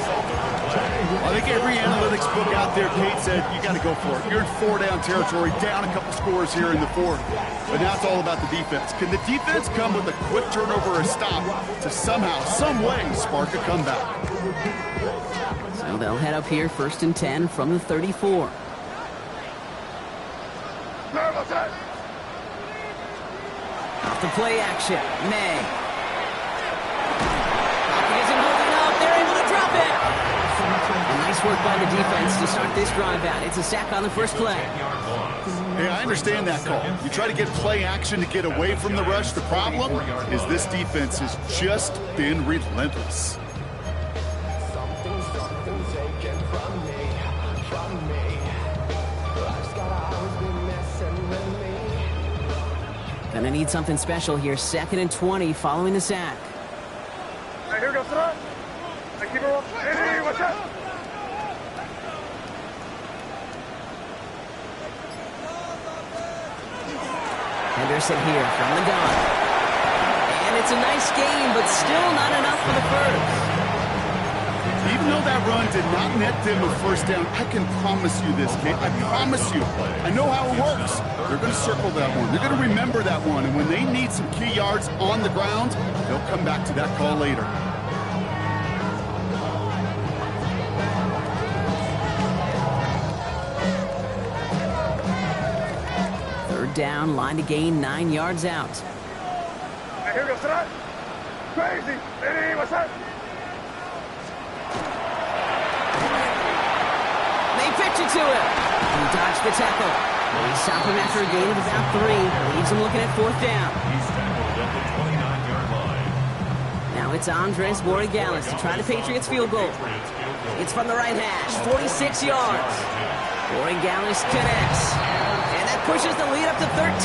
[SPEAKER 3] I think every analytics book out there, Kate, said you got to go for it. You're in four-down territory, down a couple scores here in the fourth. But now it's all about the defense. Can the defense come with a quick turnover or a stop to somehow, some way, spark a comeback?
[SPEAKER 2] So they'll head up here, first and 10 from the 34. Off the play action, May. Pocket isn't holding up. They're able to drop it. And nice work by the defense to start this drive out. It's a sack on the first play.
[SPEAKER 3] Hey, I understand that call. You try to get play action to get away from the rush. The problem is this defense has just been relentless.
[SPEAKER 2] Gonna need something special here. Second and 20 following the sack.
[SPEAKER 5] Hey, here goes the Hey, keep her up. Hey, what's up?
[SPEAKER 2] Henderson here from the gun. And it's a nice game, but still not enough for the first.
[SPEAKER 3] Even though that run did not net them a first down, I can promise you this, Kate. I promise you. I know how it works. They're going to circle that one. They're going to remember that one. And when they need some key yards on the ground, they'll come back to that call later.
[SPEAKER 2] Third down, line to gain 9 yards out.
[SPEAKER 5] Hey, here goes the Crazy. Hey, what's up?
[SPEAKER 2] Pitch it to him. He dodged the tackle. They stop him after a gain of about 3. Leaves him looking at fourth down.
[SPEAKER 4] He's tackled at the 29-yard line.
[SPEAKER 2] Now it's Andres Borregales to try the Patriots field goal. It's from the right hash, 46 yards. Borregales connects. And that pushes the lead up to 13.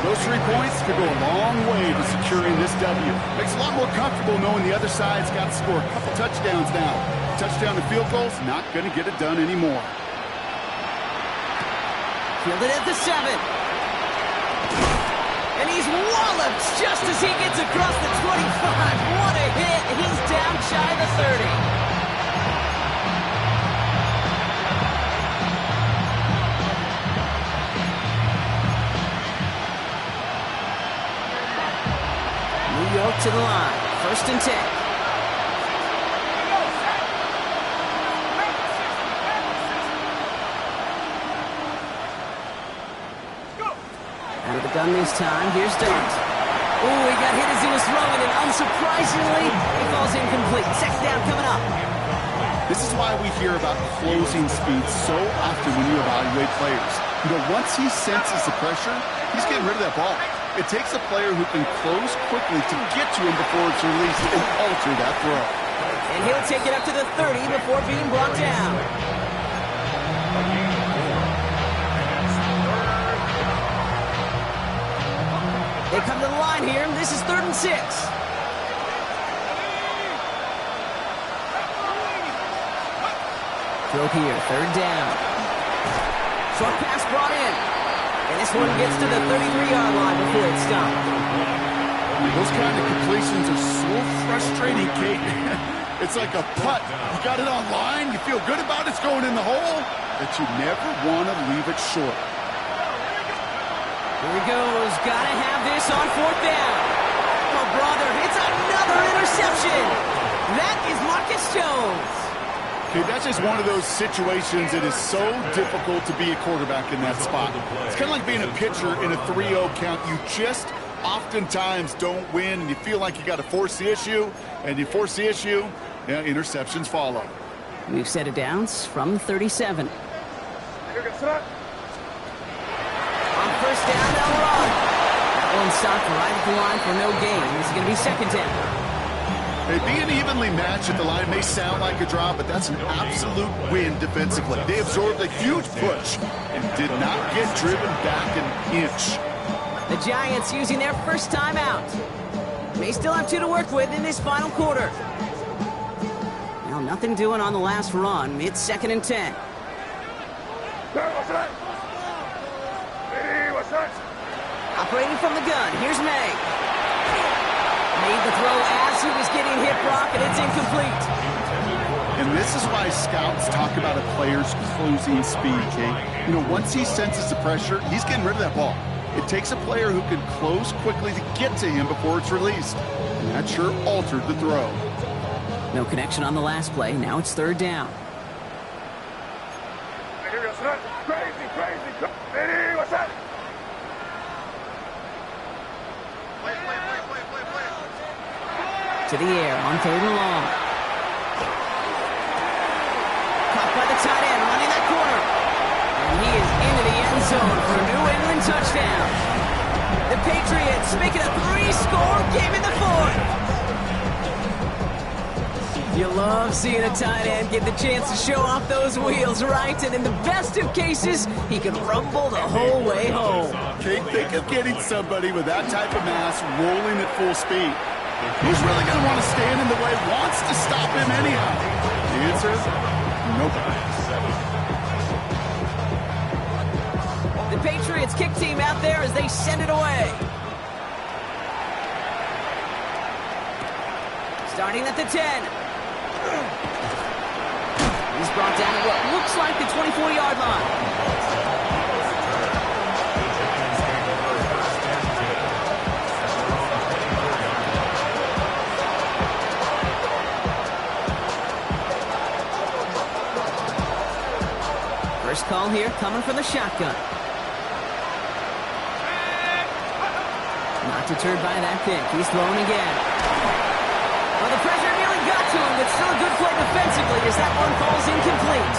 [SPEAKER 3] Those 3 points could go a long way to securing this W. Makes it a lot more comfortable knowing the other side's got to score a couple touchdowns now. Touchdown to field goals, not going to get it done anymore.
[SPEAKER 2] Fielded at the 7. And he's walloped just as he gets across the 25. What a hit. He's down shy of the 30. New York to the line. 1st and 10. Out of the gun this time. Here's Dart. Oh, he got hit as he was throwing, and unsurprisingly, he falls incomplete. 2nd down coming up.
[SPEAKER 3] This is why we hear about closing speed so often when you evaluate players. You know, once he senses the pressure, he's getting rid of that ball. It takes a player who can close quickly to get to him before it's released and alter that throw.
[SPEAKER 2] And he'll take it up to the 30 before being brought down. They come to the line here. This is 3rd and 6. Throw here, 3rd down. Short pass brought in. And this one gets to the 33-yard line before it's stopped.
[SPEAKER 3] Those kind of completions are so frustrating, Kate. It's like a putt. You got it on line, you feel good about it's going in the hole, but you never want to leave it short.
[SPEAKER 2] Here he goes. Gotta have this on 4th down. Oh, brother, it's another interception. That is Marcus Jones.
[SPEAKER 3] Okay, that's just one of those situations that is so difficult to be a quarterback in that spot. It's kind of like being a pitcher in a 3-0 count. You just oftentimes don't win, and you feel like you got to force the issue, and you force the issue, yeah, interceptions follow.
[SPEAKER 2] We've set it downs from 37. On 1st down, they'll run. That one stopped right at the line for no gain. This is going to be 2nd down.
[SPEAKER 3] Hey, being evenly matched at the line may sound like a draw, but that's an absolute win defensively. They absorbed a huge push and did not get driven back an inch.
[SPEAKER 2] The Giants using their first timeout. May still have 2 to work with in this final quarter. Now, nothing doing on the last run. It's 2nd and 10. Operating from the gun. Here's May. Made the throw as he was getting hit, Brock, and it's incomplete.
[SPEAKER 3] And this is why scouts talk about a player's closing speed, Kate. You know, once he senses the pressure, he's getting rid of that ball. It takes a player who can close quickly to get to him before it's released. And that sure altered the throw.
[SPEAKER 2] No connection on the last play. Now it's 3rd down. To the air on 3rd and long. Caught by the tight end, running that corner. And he is into the end zone for a New England touchdown. The Patriots make it a 3-score game in the 4th. You love seeing a tight end get the chance to show off those wheels, right? And in the best of cases, he can rumble the whole way home.
[SPEAKER 3] Kate, think of getting somebody with that type of mass rolling at full speed. Who's really going to want to stand in the way, wants to stop him anyhow? The answer is nobody.
[SPEAKER 2] The Patriots kick team out there as they send it away. Starting at the 10. He's brought down at what looks like the 24-yard line. First call here coming from the shotgun. Not deterred by that pick. He's throwing again. Well, the pressure nearly got to him, but still a good play defensively as that one falls incomplete.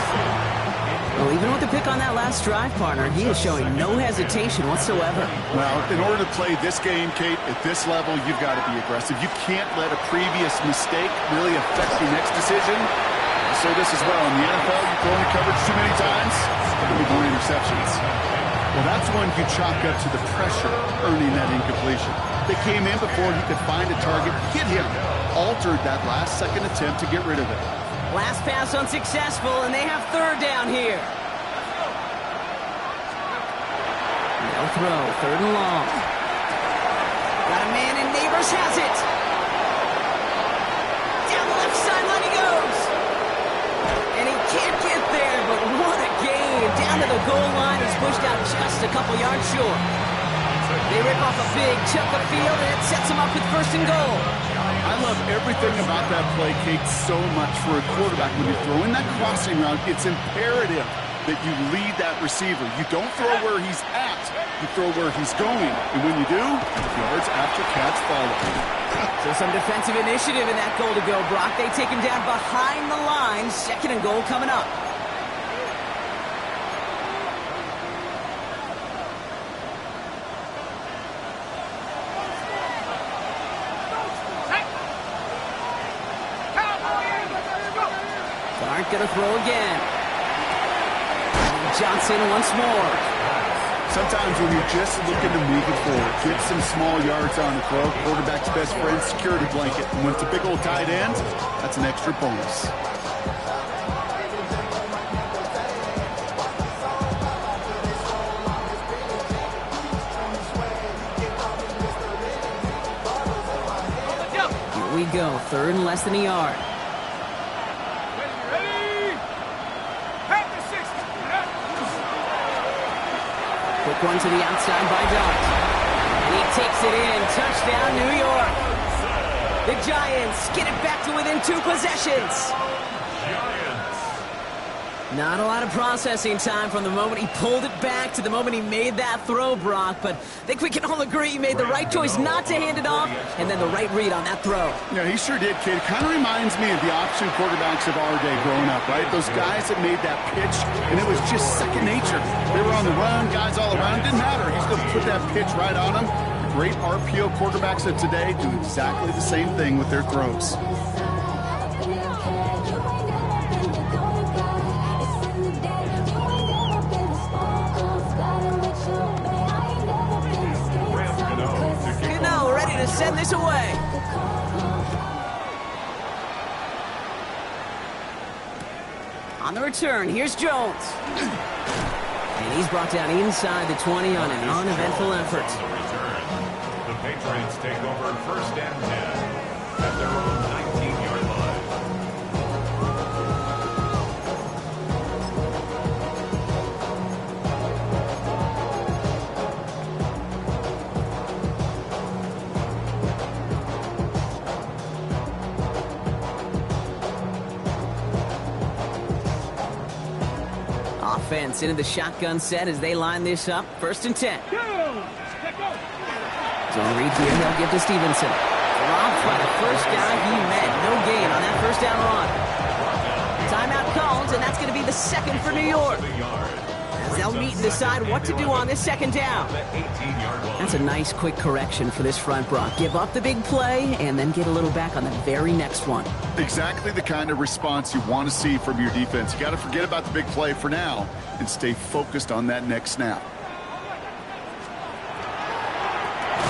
[SPEAKER 2] Well, even with the pick on that last drive, partner, he is showing no hesitation whatsoever.
[SPEAKER 3] Well, in order to play this game, Kate, at this level, you've got to be aggressive. You can't let a previous mistake really affect your next decision. I say this as well. In the NFL, you throw in coverage too many times, you're going interceptions. Well, that's when you chalk up to the pressure earning that incompletion. They came in before he could find a target, hit him, altered that last-second attempt to get rid of it.
[SPEAKER 2] Last pass unsuccessful, and they have 3rd down here. No throw, 3rd and long. Rivers has it. Down the left sideline he goes. And he can't get there, but what a game. Down to the goal line. He's pushed out just a couple yards short. They rip off a big chunk of field, and it sets him up with first and goal.
[SPEAKER 3] I love everything about that play, Kate, so much for a quarterback. When you're throwing that crossing route, it's imperative that you lead that receiver. You don't throw where he's at, you throw where he's going. And when you do, yards after catch follow.
[SPEAKER 2] So some defensive initiative in that goal to go, Brock. They take him down behind the line. Second and goal coming up. Aren't going to throw again. Johnson once more.
[SPEAKER 3] Sometimes when you're just looking to move it forward, get some small yards on the throw, quarterback's best friend, security blanket. And when it's a big old tight end, that's an extra bonus.
[SPEAKER 2] Here we go, third and less than a yard. Quick one to the outside by Dart. And he takes it in. Touchdown, New York. The Giants get it back to within 2 possessions. Not a lot of processing time from the moment he pulled it back to the moment he made that throw, Brock. But I think we can all agree he made the right choice not to hand it off, and then the right read on that throw.
[SPEAKER 3] Yeah, he sure did, kid. It kind of reminds me of the option quarterbacks of our day growing up, right? Those guys that made that pitch, and it was just second nature. They were on the run, guys all around. It didn't matter. He's going to put that pitch right on them. Great RPO quarterbacks of today do exactly the same thing with their throws.
[SPEAKER 2] To send this away. On the return, here's Jones. And he's brought down inside the 20 on an uneventful effort.
[SPEAKER 4] The Patriots take over first and 10 at their own 19-yard line.
[SPEAKER 2] Offense into the shotgun set as they line this up. First and 10. Zone read here, he'll give to Stevenson. Dropped by the first guy he met. No gain on that first down run. Timeout called, and that's going to be the second for New York. As they'll meet and decide what to do on this second down. That's a nice quick correction for this front, Brock. Give up the big play and then get a little back on the very next one.
[SPEAKER 3] Exactly the kind of response you want to see from your defense. You got to forget about the big play for now and stay focused on that next snap.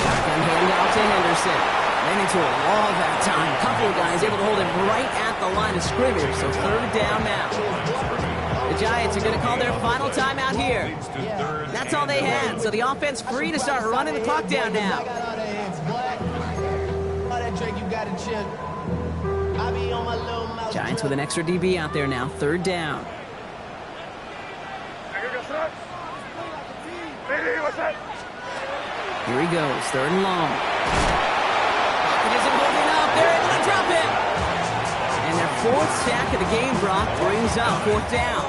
[SPEAKER 2] Shotgun handout to Henderson. Ran into a wall that time. A couple of guys able to hold him right at the line of scrimmage. So third down now. The Giants are going to call their final timeout here. That's all they had. So the offense free to start running the clock down now. Giants with an extra DB out there now. Third down. Here he goes. Third and long. Pocket isn't holding up. They're able to drop him. And their fourth sack of the game, Brock, brings up fourth down.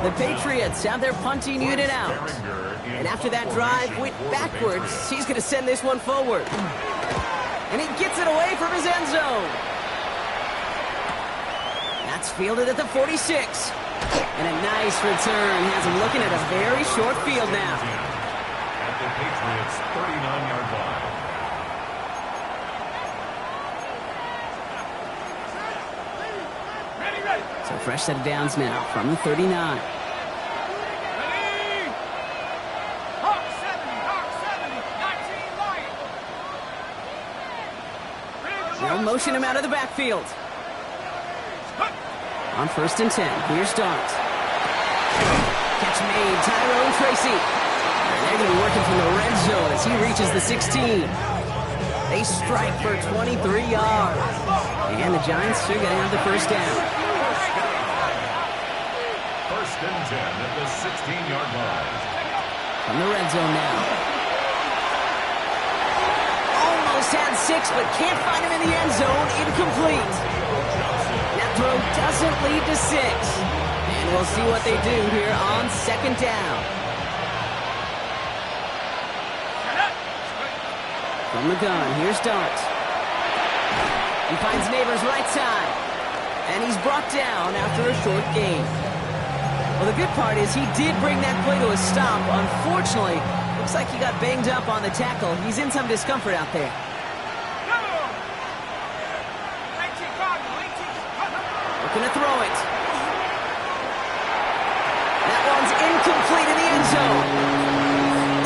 [SPEAKER 2] The Patriots have their punting unit out. And after that drive went backwards, he's going to send this one forward. And he gets it away from his end zone. That's fielded at the 46. And a nice return has him looking at a very short field now.
[SPEAKER 4] At the Patriots' 39-yard line.
[SPEAKER 2] So fresh set of downs now from the 39. They'll motion him out of the backfield. On first and 10, here's Dart. Catch made, Tyrone Tracy. And they're going to be working from the red zone as he reaches the 16. They strike for 23 yards. And the Giants are going to have the first down.
[SPEAKER 4] First and 10 at the 16-yard line.
[SPEAKER 2] From the red zone now. Almost had 6, but can't find him in the end zone. Incomplete. That throw doesn't lead to 6. And we'll see what they do here on second down. From the gun, here's Dart. He finds Neighbors right side. And he's brought down after a short gain. Well, the good part is he did bring that play to a stop. Unfortunately, looks like he got banged up on the tackle. He's in some discomfort out there. Looking to throw it. That one's incomplete in the end zone.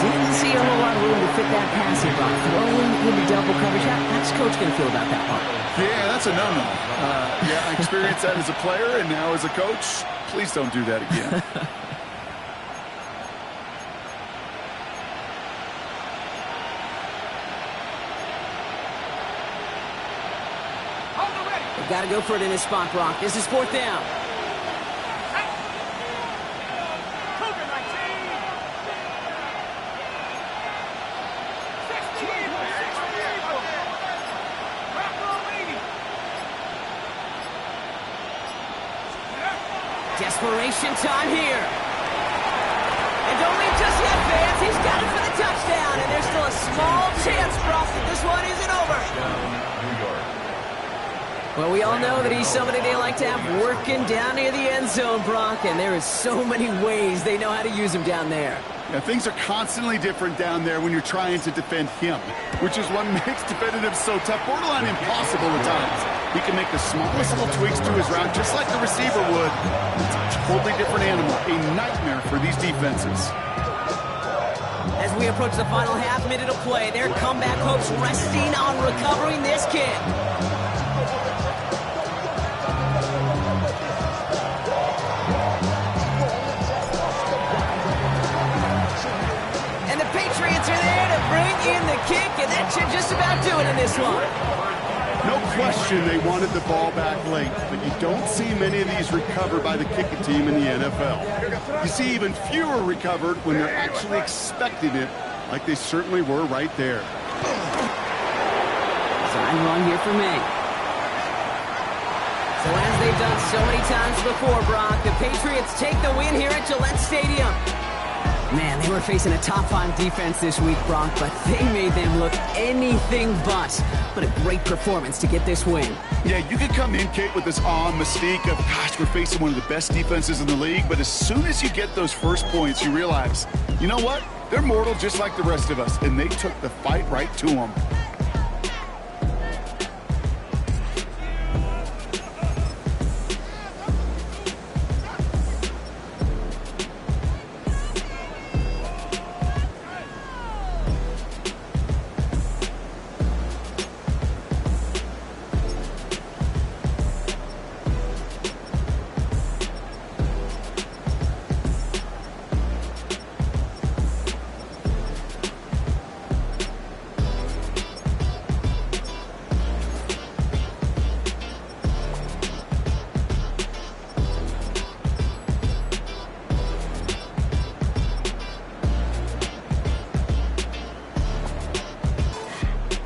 [SPEAKER 2] Didn't see a whole lot of room to fit that passing block. Throwing into double coverage. How's Coach going to feel about that part?
[SPEAKER 3] Yeah, that's a no-no. Yeah, I experienced that as a player, and now as a coach, please don't do that again.
[SPEAKER 2] They've got to go for it in this spot, Brock. This is fourth down. Desperation time here. And don't leave just yet, fans. He's got it for the touchdown. And there's still a small chance, Brock, that this one isn't over. Well, we all know that he's somebody they like to have working down near the end zone, Brock. And there is so many ways they know how to use him down there.
[SPEAKER 3] Yeah, things are constantly different down there when you're trying to defend him, which is what makes defending him so tough, borderline impossible at times. He can make the smallest little tweaks to his route, just like the receiver would. It's a totally different animal, a nightmare for these defenses.
[SPEAKER 2] As we approach the final half minute of play, their comeback hopes resting on recovering this kick. And the Patriots are there to bring in the kick, and that should just about do it in this one.
[SPEAKER 3] No question they wanted the ball back late, but you don't see many of these recovered by the kicking team in the NFL. You see even fewer recovered when they're actually expecting it, like they certainly were right there.
[SPEAKER 2] Sign run here for me. So as they've done so many times before, Brock, the Patriots take the win here at Gillette Stadium. Man, they were facing a top-5 defense this week, Brock, but they made them look anything but. What a great performance to get this win.
[SPEAKER 3] Yeah, you could come in, Kate, with this awe and mystique of, gosh, we're facing one of the best defenses in the league, but as soon as you get those first points, you realize, you know what? They're mortal just like the rest of us, and they took the fight right to them.